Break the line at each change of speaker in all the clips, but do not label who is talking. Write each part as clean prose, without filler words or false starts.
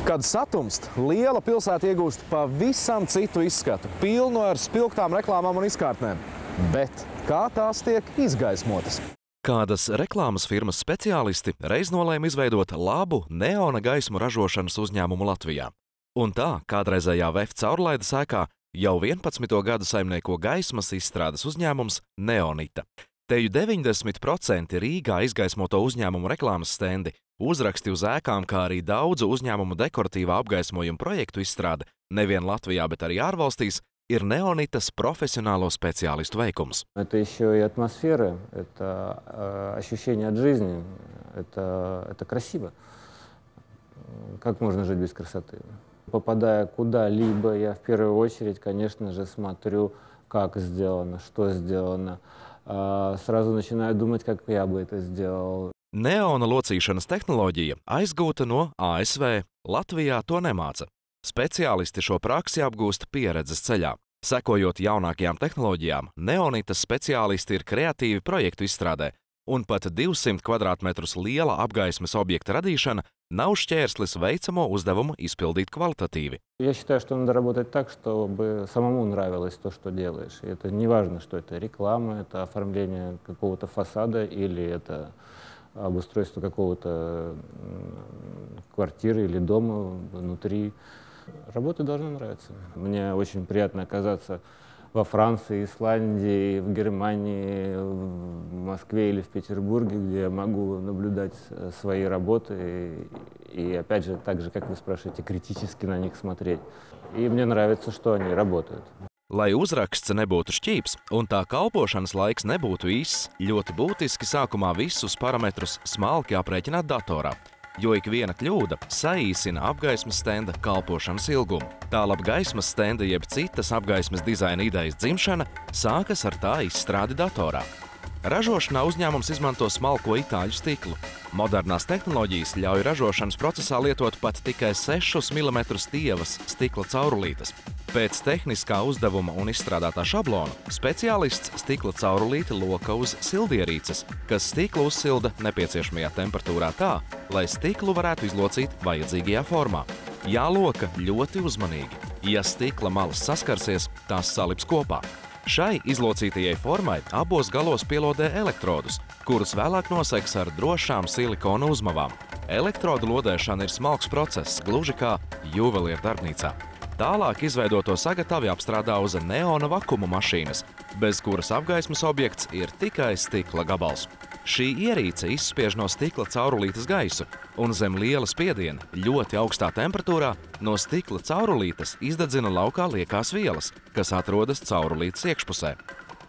Kad satumst, liela pilsēta iegūst pavisam citu izskatu, pilnu ar spilgtām reklāmām un izkārtnēm. Bet kā tās tiek izgaismotas?
Kādas reklāmas firmas speciālisti reiz nolēma izveidot labu neona gaismu ražošanas uzņēmumu Latvijā. Un tā kādreizējā VEF caurlaides ēkā jau 11. gadu saimnieko gaismas izstrādes uzņēmums Neonita. Teju 90% Rīgā izgaismoto uzņēmumu reklāmas stendi, uzraksti uz ēkām, kā arī daudzu uzņēmumu dekoratīvā apgaismojuma projektu izstrāde nevien Latvijā, bet arī ārvalstīs, ir Neonitas профессионального специалиста veikums.
Это еще и атмосфера, это ощущение от жизни, это красиво. Как можно жить без красоты? Попадая куда-либо, я в первую очередь, конечно же, смотрю, как сделано, что сделано. Сразу начинаю думать, как я бы это сделал.
Neona locīšanas tehnoloģija aizgūta no ASV. Latvijā to nemāca. Speciālisti šo praksi apgūst pieredzes ceļā. Sekojot jaunākajām tehnoloģijām, Neonitas speciālisti ir kreatīvi projektu izstrādē, un pat 200 kvadrātmetrus liela apgaismes objekta radīšana nav šķērslis veicamo uzdevumu izpildīt kvalitatīvi.
Я считаю, что надо работать так, чтобы самому нравилось то, что делаешь. И это не важно, что это реклама, это оформление какого-то фасада или это обустройство какого-то квартиры или дома внутри. Работа должна нравиться. Мне очень приятно оказаться во Франции, Исландии, в Германии, в Москве или в Петербурге, где я могу наблюдать свои работы и опять же, так же, как вы спрашиваете, критически на них смотреть. И мне нравится, что они работают.
Lai uzraksts nebūtu šķīps un tā kalpošanas laiks nebūtu īss, ļoti būtiski sākumā visus parametrus smalki aprēķināt datorā, jo ik viena kļūda saīsina apgaismas stenda kalpošanas ilgumu. Tālāk gaismas stenda jeb citas apgaismas dizaina idejas dzimšana sākas ar tā izstrādi datorā. Ražošanā uzņēmums izmanto smalko itāļu stiklu. Modernās tehnoloģijas ļauj ražošanas procesā lietot pat tikai 6 mm stievas stikla caurulītes. Pēc tehniskā uzdevuma un izstrādātā šablona speciālists stikla caurulīti loka uz sildierīces, kas stiklu uzsilda nepieciešamajā temperatūrā tā, lai stiklu varētu izlocīt vajadzīgajā formā. Jāloka ļoti uzmanīgi. Ja stikla malas saskarsies, tās salips kopā. Šai izlocītajai formai abos galos pielodē elektrodus, kurus vēlāk noseks ar drošām silikona uzmavām. Elektrodu lodēšana ir smalks process, gluži kā juvelieru darbnīcā. Tālāk izveidoto sagatavi apstrādā uz neona vakuma mašīnas, bez kuras apgaismas objekts ir tikai stikla gabals. Šī ierīce izspiež no stikla caurulītes gaisu, un zem liela spiediena, ļoti augstā temperatūrā, no stikla caurulītes izdedzina laukā liekās vielas, kas atrodas caurulītes iekšpusē.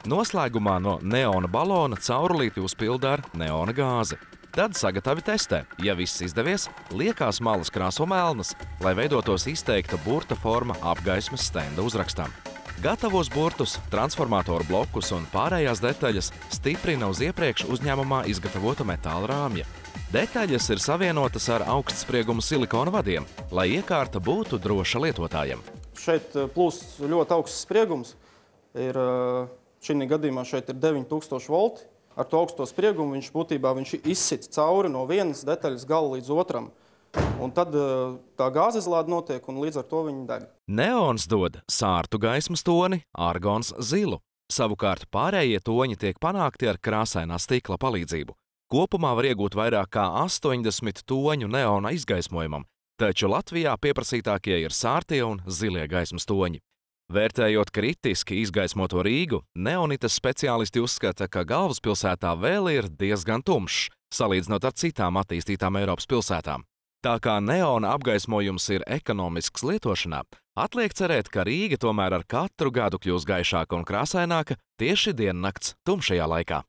Noslēgumā no neona balona caurulīti uzpilda ar neona gāzi. Tad sagatavi testē. Ja viss izdevies, liekās malas krāso melnas, lai veidotos izteikta burta forma apgaismas stenda uzrakstam. Gatavos burtus, transformatoru blokus un pārējās detaļas stiprina uz iepriekš uzņēmumā izgatavota metāla rāmja. Detaļas ir savienotas ar augstsprieguma silikona vadiem, lai iekārta būtu droša lietotājiem.
Šeit plūst ļoti augsts spriegums. Šī gadījumā šeit ir 9000 volti. Ar to augsto spriegumu viņš izsit cauri no vienas detaļas gala līdz otram. Un tad tā gāzizlāde notiek, un līdz ar to viņi deg.
Neons dod sārtu gaismas toni, argons zilu. Savukārt pārējie toņi tiek panākti ar krāsainā stikla palīdzību. Kopumā var iegūt vairāk kā 80 toņu neona izgaismojumam, taču Latvijā pieprasītākie ir sārtie un zilie gaismas toņi. Vērtējot kritiski izgaismoto Rīgu, Neonitas speciālisti uzskata, ka galvaspilsētā vēl ir diezgan tumšs, salīdzinot ar citām attīstītām Eiropas pilsētām. Tā kā neona apgaismojums ir ekonomisks lietošanā, atliek cerēt, ka Rīga tomēr ar katru gadu kļūs gaišāka un krāsaināka tieši diennakts tumšajā laikā.